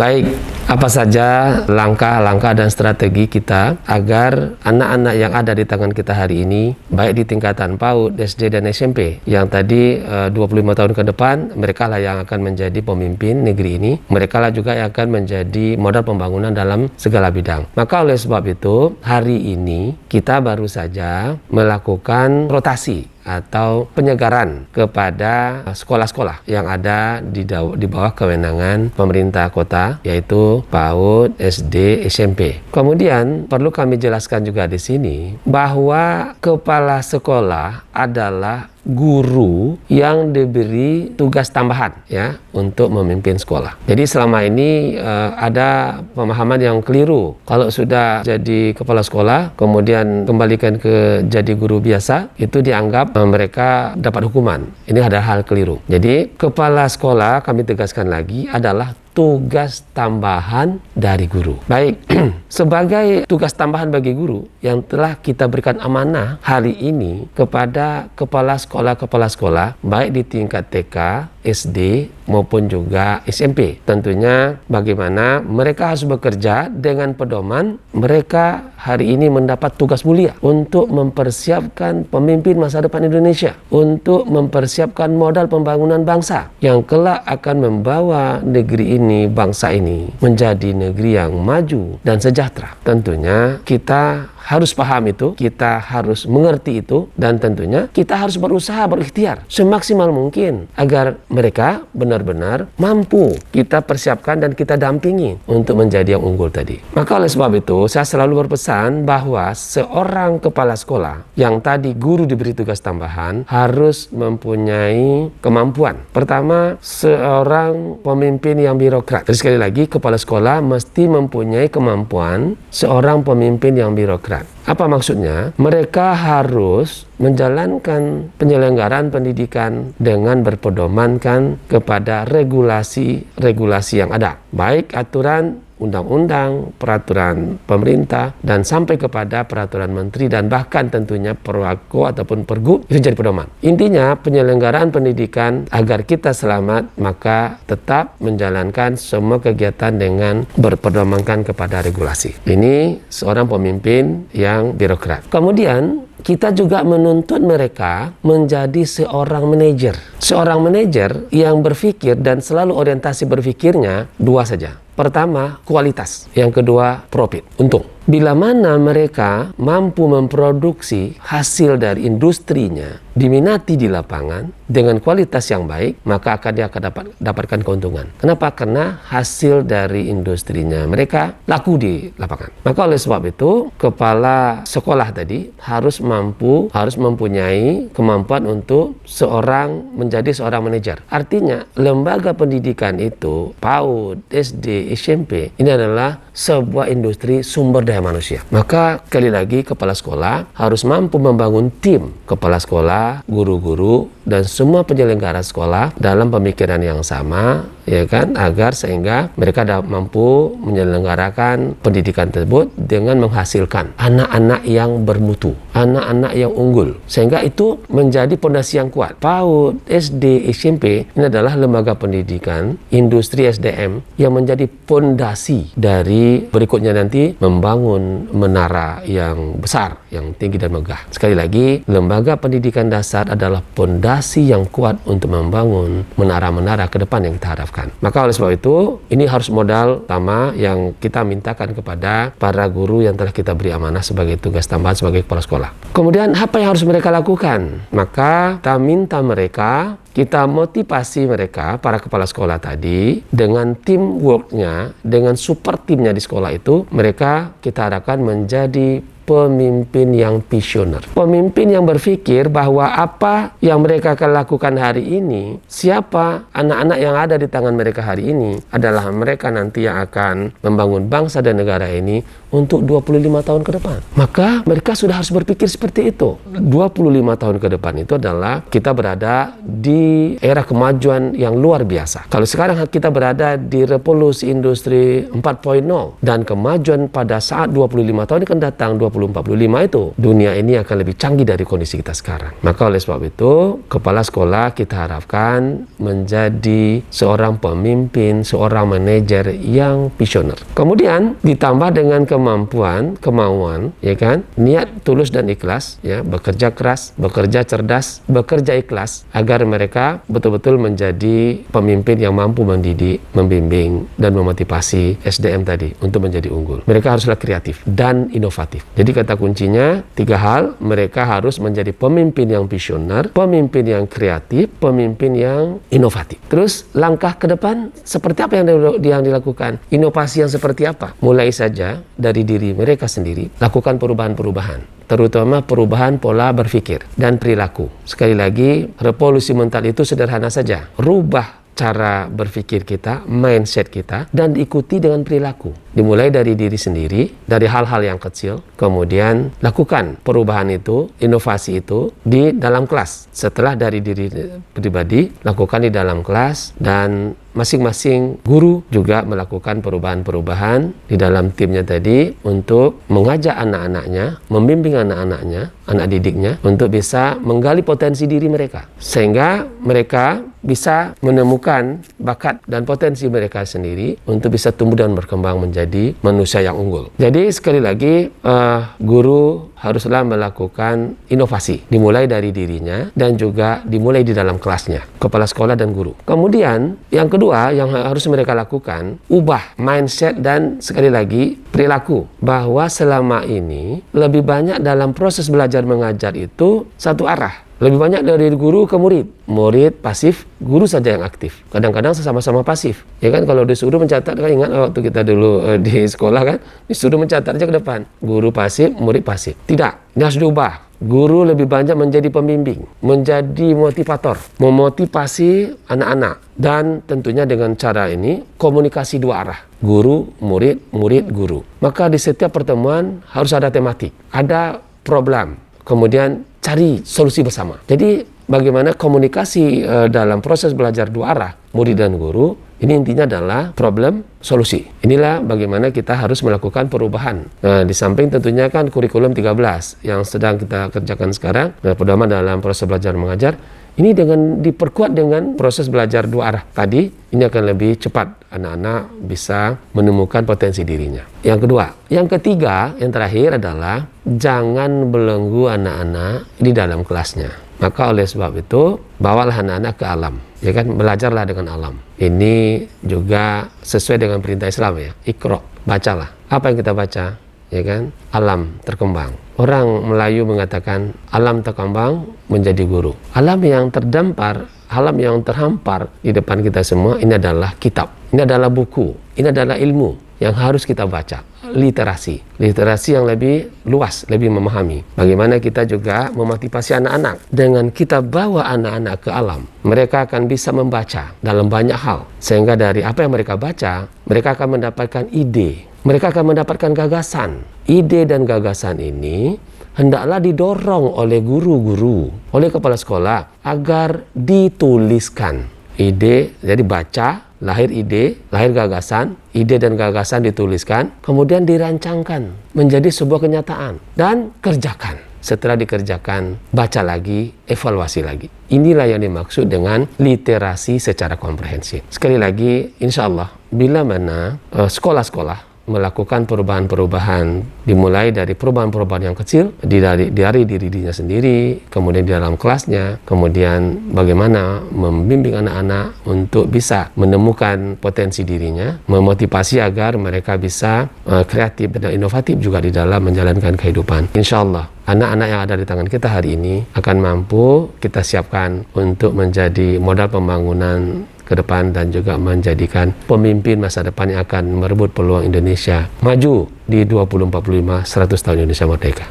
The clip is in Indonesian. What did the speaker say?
Baik, apa saja langkah-langkah dan strategi kita agar anak-anak yang ada di tangan kita hari ini, baik di tingkatan PAUD, SD, dan SMP, yang tadi 25 tahun ke depan, mereka lah yang akan menjadi pemimpin negeri ini, mereka lah juga yang akan menjadi modal pembangunan dalam segala bidang. Maka oleh sebab itu, hari ini kita baru saja melakukan rotasi atau penyegaran kepada sekolah-sekolah yang ada di bawah kewenangan pemerintah kota, yaitu PAUD, SD, SMP. Kemudian perlu kami jelaskan juga di sini bahwa kepala sekolah adalah guru yang diberi tugas tambahan ya untuk memimpin sekolah. Jadi selama ini ada pemahaman yang keliru. Kalau sudah jadi kepala sekolah kemudian kembalikan ke jadi guru biasa, itu dianggap mereka dapat hukuman. Ini adalah hal keliru. Jadi kepala sekolah, kami tegaskan lagi, adalah tugas tambahan dari guru. Baik, sebagai tugas tambahan bagi guru yang telah kita berikan amanah hari ini kepada kepala sekolah, baik di tingkat TK, SD, maupun juga SMP. Tentunya bagaimana mereka harus bekerja dengan pedoman mereka hari ini mendapat tugas mulia untuk mempersiapkan pemimpin masa depan Indonesia, untuk mempersiapkan modal pembangunan bangsa yang kelak akan membawa negeri ini, bangsa ini menjadi negeri yang maju dan sejahtera. Tentunya kita harus paham itu, kita harus mengerti itu, dan tentunya kita harus berusaha, berikhtiar semaksimal mungkin agar mereka benar-benar mampu kita persiapkan dan kita dampingi untuk menjadi yang unggul tadi. Maka oleh sebab itu, saya selalu berpesan bahwa seorang kepala sekolah yang tadi guru diberi tugas tambahan harus mempunyai kemampuan. Pertama, seorang pemimpin yang birokrat. Jadi sekali lagi, kepala sekolah mesti mempunyai kemampuan seorang pemimpin yang birokrat. Apa maksudnya? Mereka harus menjalankan penyelenggaraan pendidikan dengan berpedomankan kepada regulasi yang ada, baik aturan undang-undang, peraturan pemerintah, dan sampai kepada peraturan menteri, dan bahkan tentunya Perwako ataupun Pergub, itu jadi pedoman. Intinya penyelenggaraan pendidikan agar kita selamat, maka tetap menjalankan semua kegiatan dengan berpedomankan kepada regulasi. Ini seorang pemimpin yang birokrat. Kemudian kita juga menuntut mereka menjadi seorang manajer. Seorang manajer yang berpikir dan selalu orientasi berpikirnya dua saja. Pertama, kualitas. Yang kedua, profit, untung. Bila mana mereka mampu memproduksi hasil dari industrinya, diminati di lapangan dengan kualitas yang baik, maka dia akan dapatkan keuntungan. Kenapa? Karena hasil dari industrinya mereka laku di lapangan. Maka oleh sebab itu, kepala sekolah tadi harus mempunyai kemampuan untuk menjadi seorang manajer. Artinya, lembaga pendidikan itu, PAUD, SD, SMP, ini adalah sebuah industri sumber daya manusia. Maka sekali lagi, kepala sekolah harus mampu membangun tim kepala sekolah, guru-guru, dan semua penyelenggara sekolah dalam pemikiran yang sama, ya kan, agar sehingga mereka mampu menyelenggarakan pendidikan tersebut dengan menghasilkan anak-anak yang bermutu, anak-anak yang unggul, sehingga itu menjadi pondasi yang kuat. PAUD, SD, SMP ini adalah lembaga pendidikan, industri SDM yang menjadi pondasi dari berikutnya nanti membangun menara yang besar, yang tinggi dan megah. Sekali lagi, lembaga pendidikan dasar adalah pondasi yang kuat untuk membangun menara-menara ke depan yang kita harapkan. Maka oleh sebab itu, ini harus modal utama yang kita mintakan kepada para guru yang telah kita beri amanah sebagai tugas tambahan sebagai kepala sekolah. Kemudian apa yang harus mereka lakukan? Maka kita minta mereka, kita motivasi mereka, para kepala sekolah tadi, dengan teamworknya, dengan super timnya di sekolah itu, mereka kita harapkan menjadi pemimpin yang visioner. Pemimpin yang berpikir bahwa apa yang mereka akan lakukan hari ini, siapa anak-anak yang ada di tangan mereka hari ini, adalah mereka nanti yang akan membangun bangsa dan negara ini untuk 25 tahun ke depan. Maka mereka sudah harus berpikir seperti itu. 25 tahun ke depan itu adalah kita berada di era kemajuan yang luar biasa. Kalau sekarang kita berada di revolusi industri 4.0 dan kemajuan pada saat 25 tahun akan datang 2045 itu, dunia ini akan lebih canggih dari kondisi kita sekarang. Maka oleh sebab itu, kepala sekolah kita harapkan menjadi seorang pemimpin, seorang manajer yang visioner. Kemudian ditambah dengan kemauan, ya kan, niat tulus dan ikhlas, ya, bekerja keras, bekerja cerdas, bekerja ikhlas, agar mereka betul-betul menjadi pemimpin yang mampu mendidik, membimbing, dan memotivasi SDM tadi untuk menjadi unggul. Mereka haruslah kreatif dan inovatif. Jadi kata kuncinya 3 hal, mereka harus menjadi pemimpin yang visioner, pemimpin yang kreatif, pemimpin yang inovatif. Terus langkah ke depan seperti apa yang dilakukan? Inovasi yang seperti apa? Mulai saja dari diri mereka sendiri, lakukan perubahan-perubahan, terutama perubahan pola berpikir dan perilaku. Sekali lagi, revolusi mental itu sederhana saja. Rubah cara berpikir kita, mindset kita, dan diikuti dengan perilaku. Dimulai dari diri sendiri, dari hal-hal yang kecil, kemudian lakukan perubahan itu, inovasi itu di dalam kelas. Setelah dari diri pribadi, lakukan di dalam kelas, dan masing-masing guru juga melakukan perubahan-perubahan di dalam timnya tadi untuk mengajak anak-anaknya, membimbing anak-anaknya, anak didiknya untuk bisa menggali potensi diri mereka. Sehingga mereka bisa menemukan bakat dan potensi mereka sendiri untuk bisa tumbuh dan berkembang menjadi manusia yang unggul. Jadi sekali lagi, guru haruslah melakukan inovasi, dimulai dari dirinya dan juga dimulai di dalam kelasnya, kepala sekolah dan guru. Kemudian yang kedua yang harus mereka lakukan, ubah mindset dan sekali lagi perilaku, bahwa selama ini lebih banyak dalam proses belajar mengajar itu satu arah. Lebih banyak dari guru ke murid. Murid pasif, guru saja yang aktif. Kadang-kadang sama-sama pasif. Ya kan, kalau disuruh mencatat, kan ingat waktu kita dulu di sekolah kan, disuruh mencatat aja ke depan. Guru pasif, murid pasif. Tidak, ini harus diubah. Guru lebih banyak menjadi pembimbing, menjadi motivator, memotivasi anak-anak. Dan tentunya dengan cara ini, komunikasi 2 arah. Guru, murid, murid, guru. Maka di setiap pertemuan harus ada tematik, ada problem. Kemudian cari solusi bersama. Jadi bagaimana komunikasi dalam proses belajar 2 arah, murid dan guru, ini intinya adalah problem solusi. Inilah bagaimana kita harus melakukan perubahan. Nah, di samping tentunya kan kurikulum 13 yang sedang kita kerjakan sekarang, pedoman dalam proses belajar mengajar, ini dengan diperkuat dengan proses belajar 2 arah tadi, ini akan lebih cepat anak-anak bisa menemukan potensi dirinya. Yang kedua, yang ketiga, yang terakhir adalah jangan belenggu anak-anak di dalam kelasnya. Maka oleh sebab itu, bawalah anak-anak ke alam. Ya kan, belajarlah dengan alam. Ini juga sesuai dengan perintah Islam ya. Iqra, bacalah. Apa yang kita baca? Ya kan, alam terkembang. Orang Melayu mengatakan alam terkembang menjadi guru. Alam yang terdampar, alam yang terhampar di depan kita semua, ini adalah kitab, ini adalah buku, ini adalah ilmu yang harus kita baca. Literasi yang lebih luas, lebih memahami. Bagaimana kita juga memotivasi anak-anak dengan kita bawa anak-anak ke alam. Mereka akan bisa membaca dalam banyak hal, sehingga dari apa yang mereka baca, mereka akan mendapatkan ide, mereka akan mendapatkan gagasan. Ide dan gagasan ini hendaklah didorong oleh guru-guru, oleh kepala sekolah agar dituliskan. Ide, jadi baca, lahir ide, lahir gagasan, ide dan gagasan dituliskan, kemudian dirancangkan menjadi sebuah kenyataan dan kerjakan. Setelah dikerjakan, baca lagi, evaluasi lagi. Inilah yang dimaksud dengan literasi secara komprehensif. Sekali lagi, insya Allah, bila mana sekolah-sekolah melakukan perubahan-perubahan, dimulai dari perubahan-perubahan yang kecil dari dirinya sendiri, kemudian di dalam kelasnya, kemudian bagaimana membimbing anak-anak untuk bisa menemukan potensi dirinya, memotivasi agar mereka bisa kreatif dan inovatif juga di dalam menjalankan kehidupan. Insya Allah, anak-anak yang ada di tangan kita hari ini akan mampu kita siapkan untuk menjadi modal pembangunan ke depan dan juga menjadikan pemimpin masa depan yang akan merebut peluang Indonesia maju di 2045 100 tahun Indonesia Merdeka.